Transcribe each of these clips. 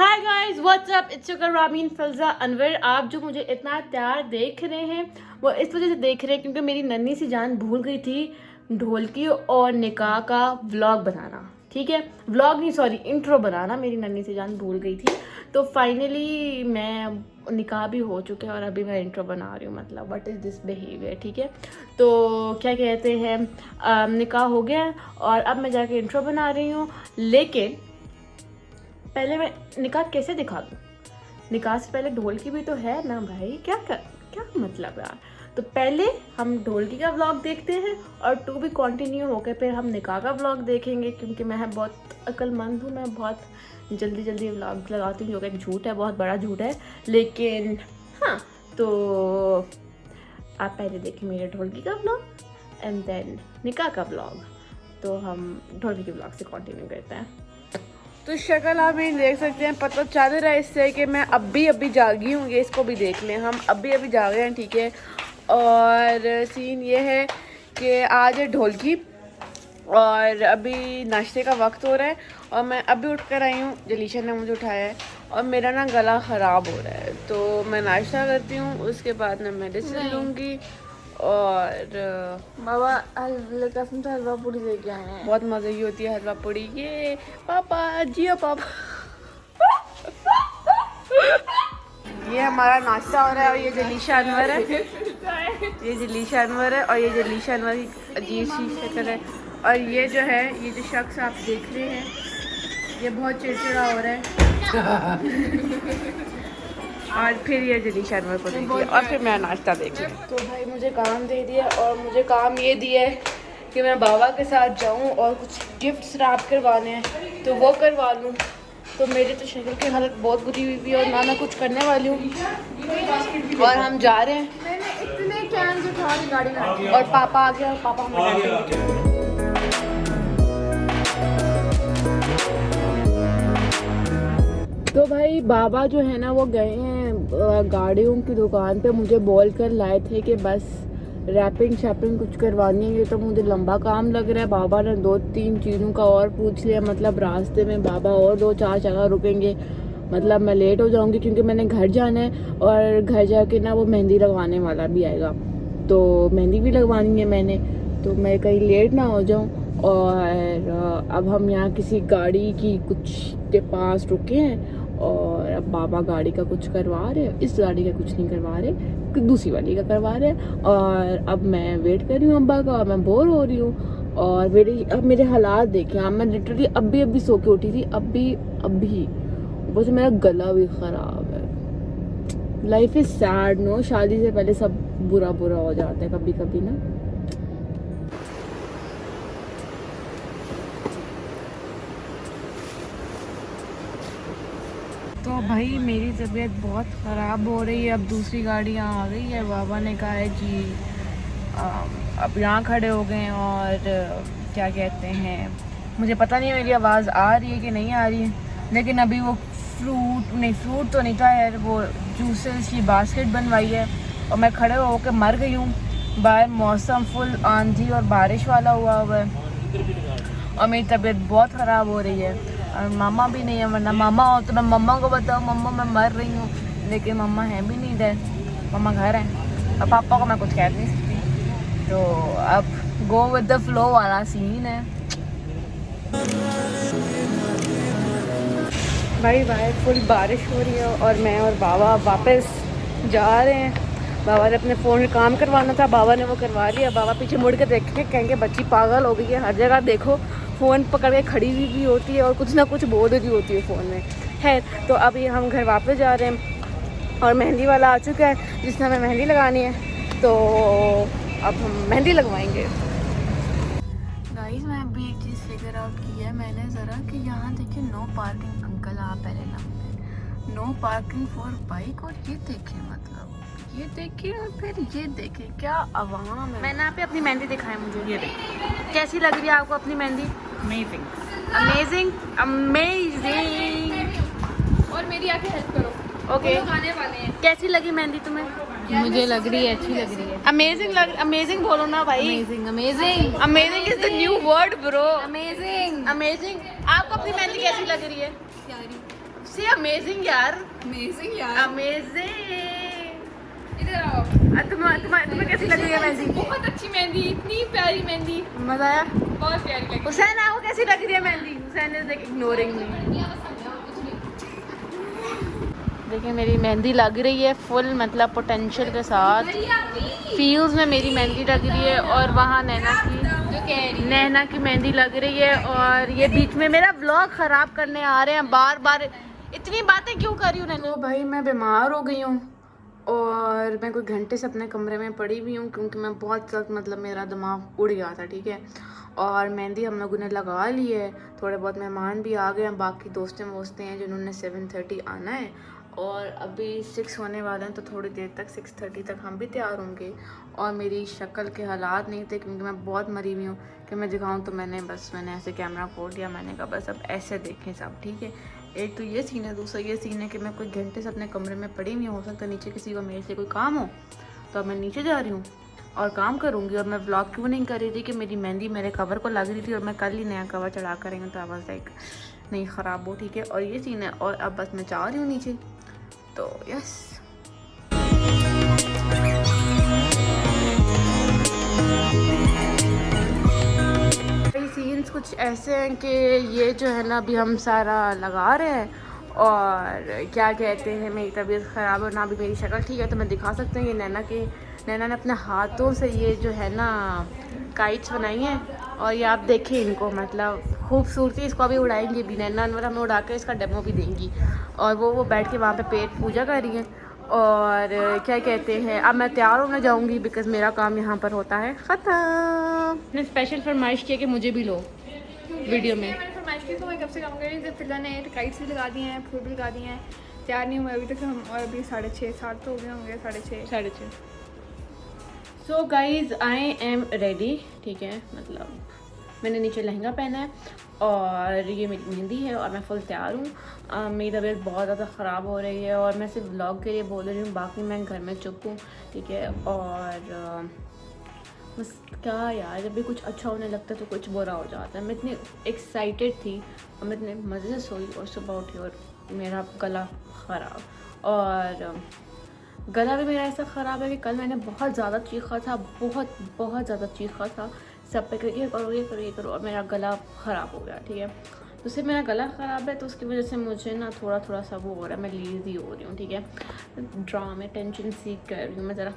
Hi guys what's up, it's your रामीन फलजा अनवर। आप जो मुझे इतना प्यार देख रहे हैं वो इस वजह से देख रहे हैं क्योंकि मेरी नन्ही सी जान भूल गई थी ढोलकी और निकाह का व्लॉग बनाना। ठीक है, व्लॉग नहीं सॉरी इंट्रो बनाना मेरी नन्ही सी जान भूल गई थी। तो फाइनली मैं निकाह भी हो चुके हैं और अभी मैं इंट्रो बना रही हूँ। मतलब व्हाट इज़ दिस बिहेवियर। ठीक है, तो क्या कहते हैं निकाह हो गया है और अब मैं जाके इंट्रो बना रही हूँ। लेकिन पहले मैं निकाह कैसे दिखा दूँ? निकाह से पहले ढोलकी भी तो है ना भाई। क्या मतलब यार। तो पहले हम ढोलकी का व्लॉग देखते हैं और टू भी कंटिन्यू होकर फिर हम निकाह का व्लॉग देखेंगे क्योंकि मैं बहुत अक्लमंद हूँ। मैं बहुत जल्दी व्लॉग लगाती हूँ जो कि एक झूठ है, बहुत बड़ा झूठ है। लेकिन हाँ, तो आप पहले देखिए मेरे ढोलकी का व्लॉग एंड देन निकाह का व्लॉग। तो हम ढोलकी के व्लॉग से कंटिन्यू करते हैं। तो शक्ल आप ये देख सकते हैं, पता चल रहा है इससे कि मैं अभी जागी हूँ। ये इसको भी देख लें, हम अभी जागे हैं। ठीक है, और सीन ये है कि आज है ढोलकी और अभी नाश्ते का वक्त हो रहा है और मैं अभी उठ कर आई हूँ। जलीशा ने मुझे उठाया है और मेरा ना गला ख़राब हो रहा है, तो मैं नाश्ता करती हूँ, उसके बाद ना मेडिसिन लूँगी। और बाबा कसम से हलवा पूड़ी लेके आए हैं, बहुत मज़े की होती है हलवा पूड़ी। ये पापा जियो पापा। ये हमारा नाश्ता हो रहा है और ये जलीशा अनवर है, ये जलीशा अनवर है और ये जलीशा अनवर की अजीब सी शक्ल है। और ये जो है, ये जो शख्स आप देख रहे हैं ये बहुत चिड़चिड़ा हो रहा है। और फिर ये जलीशा अनवर को देखिए और फिर मैं नाश्ता देखिए। तो भाई मुझे काम दे दिया और मुझे काम ये दिया है कि मैं बाबा के साथ जाऊं और कुछ गिफ्ट्स रैप करवाने हैं तो वो करवा लूं। तो मेरी तो शक्ल की हालत बहुत बुरी हुई है और ना मैं कुछ करने वाली हूँ और हम जा रहे हैं। मैंने इतने कैन उठा के गाड़ी में और पापा आ गया और पापा हमें डांटेंगे। तो भाई बाबा जो है ना वो गए हैं गाड़ियों की दुकान पे, मुझे बोल कर लाए थे कि बस रैपिंग शैपिंग कुछ करवानी है। तो मुझे लंबा काम लग रहा है। बाबा ने 2-3 चीज़ों का और पूछ लिया, मतलब रास्ते में बाबा और 2-4 जगह रुकेंगे। मतलब मैं लेट हो जाऊंगी क्योंकि मैंने घर जाना है और घर जाके ना वो मेहंदी लगवाने वाला भी आएगा, तो मेहंदी भी लगवानी है मैंने, तो मैं कहीं लेट ना हो जाऊँ। और अब हम यहाँ किसी गाड़ी की कुछ के पास रुके हैं और अब बाबा गाड़ी का कुछ करवा रहे हैं, इस गाड़ी का कुछ नहीं करवा रहे, दूसरी वाली का करवा रहे हैं। और अब मैं वेट कर रही हूँ अब्बा का और मैं बोर हो रही हूँ। और मेरे हालात देखे, हाँ मैं लिटरली अभी सो के उठी थी, अभी बस मेरा गला भी ख़राब है। लाइफ इज़ सैड नो, शादी से पहले सब बुरा हो जाता है कभी ना। तो भाई मेरी तबीयत बहुत ख़राब हो रही है। अब दूसरी गाड़ी यहाँ आ गई है। बाबा ने कहा है कि अब यहाँ खड़े हो गए हैं और क्या कहते हैं, मुझे पता नहीं मेरी आवाज़ आ रही है कि नहीं आ रही है, लेकिन अभी वो फ्रूट तो नहीं था यार, वो जूसेस की बास्केट बनवाई है और मैं खड़े होकर मर गई हूँ। बाहर मौसम फुल आंधी और बारिश वाला हुआ है और मेरी तबीयत बहुत ख़राब हो रही है और मामा भी नहीं है, वरना मामा हो तो मैं मम्मा को बताऊँ मम्मा मैं मर रही हूँ, लेकिन मम्मा है भी नहीं इधर, मम्मा घर है और पापा को मैं कुछ कह नहीं सकती। तो अब गो विद द फ्लो वाला सीन है। भाई बाहर फुल बारिश हो रही है और मैं और बाबा वापस जा रहे हैं। बाबा ने अपने फ़ोन में काम करवाना था, बाबा ने वो करवा लिया। बाबा पीछे मुड़ के देखेंगे, कहेंगे बच्ची पागल हो गई है, हर जगह देखो फ़ोन पकड़ के खड़ी हुई भी होती है और कुछ ना कुछ बोल रही होती है फ़ोन में। है तो अभी हम घर वापस जा रहे हैं और मेहंदी वाला आ चुका है जिसने हमें मेहंदी लगानी है, तो अब हम मेहंदी लगवाएंगे। गाइस मैं अभी एक चीज़ फिगर आउट की है मैंने ज़रा कि यहाँ देखिए नो पार्किंग अंकल आप पहले ना, नो पार्किंग फॉर बाइक। और ये देखिए, मतलब ये देखिए और फिर ये देखिए क्या आवाम है। मैंने यहाँ पे अपनी मेहंदी दिखाई, मुझे ये देखिए कैसी लग रही है आपको अपनी मेहंदी? अमेजिंग और मेरी आके हेल्प करो। ओके आने वाले हैं। कैसी लगी मेहंदी तुम्हें? मुझे लग रही है, अच्छी लग रही है। अमेजिंग बोलो ना भाई। Amazing is the new word bro. Amazing आपको अपनी मेहंदी कैसी लग रही है? से अमेजिंग यार, अमेजिंग यार। अमेजिंग। इधर आओ। तुम्हें कैसी लग रही है मेहंदी? बहुत अच्छी मेहंदी, इतनी प्यारी मेहंदी, मजा आया? बहुत प्यारी लगी। हुसैन आपको कैसी लग रही है mehndi? Hussain is like ignoring मी। देखिए मेरी मेहंदी लग रही है फुल, मतलब पोटेंशियल के साथ। फील्स में मेरी मेहंदी लग रही है और वहाँ नैना की मेहंदी लग रही है। और ये बीच में मेरा व्लॉग ख़राब करने आ रहे हैं बार बार। इतनी बातें क्यों कर रही हूँ नैना? तो भाई मैं बीमार हो गई हूँ और मैं कोई घंटे से अपने कमरे में पड़ी हुई हूँ क्योंकि मैं बहुत सख्त, मतलब मेरा दिमाग उड़ गया था, ठीक है। और मेहंदी हम लोगों ने लगा ली है, थोड़े बहुत मेहमान भी आ गए हैं, बाकी दोस्तें वोस्तें हैं जिन्होंने 7:30 आना है और अभी 6 होने वाले हैं, तो थोड़ी देर तक 6:30 तक हम भी तैयार होंगे। और मेरी शक्ल के हालात नहीं थे क्योंकि मैं बहुत मरी हुई हूँ कि मैं दिखाऊँ, तो मैंने ऐसे कैमरा खोल दिया। मैंने कहा बस अब ऐसे देखें सब, ठीक है। एक तो ये सीन है, दूसरा ये सीन है कि मैं कोई घंटे से अपने कमरे में पड़ी हुई, हो सकता है नीचे किसी को मेरे से कोई काम हो, तो अब मैं नीचे जा रही हूँ और काम करूँगी। और मैं व्लॉग क्यों नहीं कर रही थी कि मेरी मेहंदी मेरे कवर को लग रही थी और मैं कल ही नया कवर चढ़ा कर रही हूँ, तो आवाज़ लाइक नहीं ख़राब हो, ठीक है। और ये सीन है और अब बस मैं जा रही हूँ नीचे, तो यस। सीन्स कुछ ऐसे हैं कि ये जो है ना अभी हम सारा लगा रहे हैं और क्या कहते हैं, मेरी तबीयत ख़राब और ना भी मेरी शक्ल ठीक है, तो मैं दिखा सकती हूँ। ये नैना ने अपने हाथों से ये जो है ना काइट्स बनाई हैं और ये आप देखें इनको, मतलब खूबसूरती, इसको अभी उड़ाएंगे भी। नैना अनवर हमें उड़ा के इसका डेमो भी देंगी। और वो बैठ के वहाँ पे पेट पूजा कर रही हैं। और क्या कहते हैं, अब मैं तैयार होने जाऊँगी बिकॉज़ मेरा काम यहाँ पर होता है ख़त्म। मैंने स्पेशल फरमाइश किया कि मुझे भी लो वीडियो में। मैंने फरमाइश की तो मैं कब से काम कर रही थी। फिलहाल ने काइट्स भी लगा दिए हैं, फूल भी लगा दिए हैं, तैयार नहीं हुए अभी तक हम, और अभी 6:30 7 तो हो गए होंगे, 6:30। So guys I am ready, ठीक है। मतलब मैंने नीचे लहंगा पहना है और ये मेरी मेहंदी है और मैं फुल तैयार हूँ। मेरी तबीयत बहुत ज़्यादा ख़राब हो रही है और मैं सिर्फ व्लॉग के लिए बोल रही हूँ, बाकी मैं घर में चुप हूँ, ठीक है। और बस क्या यार, जब भी कुछ अच्छा होने लगता है तो कुछ बुरा हो जाता है। मैं इतनी एक्साइटेड थी और मैं इतने मज़े से सोई और सुबह उठी और मेरा गला ख़राब, और गला भी मेरा ऐसा ख़राब है कि कल मैंने बहुत ज़्यादा चीखा था, बहुत ज़्यादा चीखा था सब पे, ये करो, और मेरा गला ख़राब हो गया, ठीक है। तो सिर्फ मेरा गला ख़राब है तो उसकी वजह से मुझे ना थोड़ा सा वो हो रहा है, मैं लेज़ी हो रही हूँ, ठीक है। ड्रामे टेंशन सीख कर रही हूँ मैं ज़रा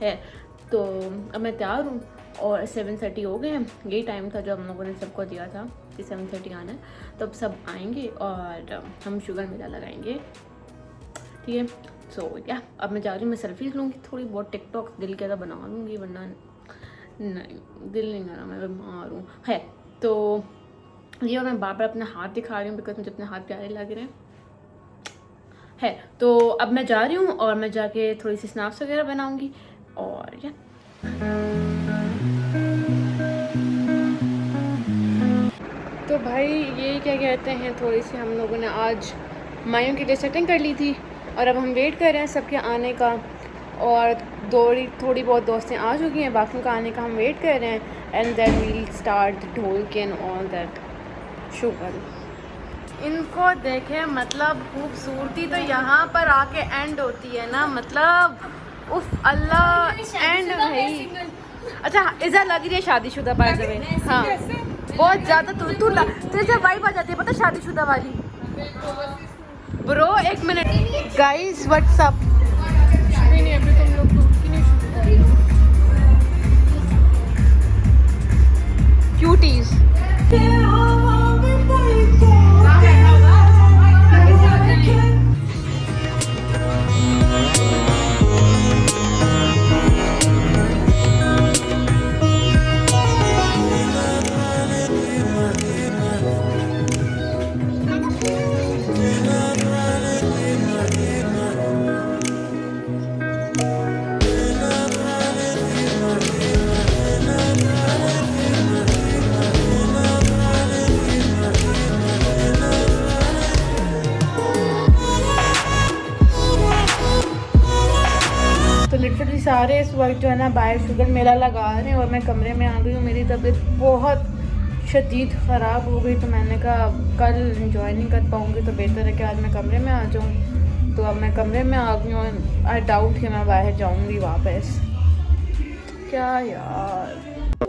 है। तो अब मैं तैयार हूँ और 7:30 हो गए हैं। यही टाइम था जो हम लोगों ने सबको दिया था कि 7:30 आना है, तो अब सब आएंगे और हम शुगर मेला लगाएंगे, ठीक है। सो या अब मैं जा रही हूँ, मैं सेल्फीज लूँगी थोड़ी बहुत, टिकटॉक दिल के बना लूँगी, वरना नहीं, दिल नहीं कर रहा, मैं बीमार हूँ है। तो ये और मैं बार बार अपना हाथ दिखा रही हूँ बिकॉज मुझे अपने हाथ प्यारे लग रहे हैं। तो अब मैं जा रही हूँ और मैं जाके थोड़ी सी स्नैक्स वगैरह बनाऊँगी और या तो भाई ये क्या कहते हैं, थोड़ी सी हम लोगों ने आज मायों के लिए सेटिंग कर ली थी और अब हम वेट कर रहे हैं सबके आने का। और थोड़ी बहुत दोस्तें आ चुकी हैं, बाकी का आने का हम वेट कर रहे हैं। एंड देन वील स्टार्ट ढोलकी एंड ऑल दैट शुगर। इनको देखें, मतलब खूबसूरती तो यहाँ पर आके एंड होती है ना, मतलब उफ अल्लाह एंड भाई। अच्छा इज़ा लग रही है शादीशुदा बाय द वे, हाँ बहुत ज़्यादा। तुझे वाइब आ जाती है पता शादीशुदा वाली। ब्रो एक मिनट गाइस व्हाट्सअप, नहीं अभी तुम लोग क्यूटीज। तो लिटरली सारे इस वक्त जो है ना बाहर शुगर मेला लगा रहे हैं और मैं कमरे में आ गई हूँ। मेरी तबीयत बहुत शदीद ख़राब हो गई, तो मैंने कहा कल इंजॉय नहीं कर पाऊँगी, तो बेहतर है कि आज मैं कमरे में आ जाऊँ। तो अब मैं कमरे में आ गई हूँ। आई डाउट कि मैं बाहर जाऊँगी वापस। क्या यार।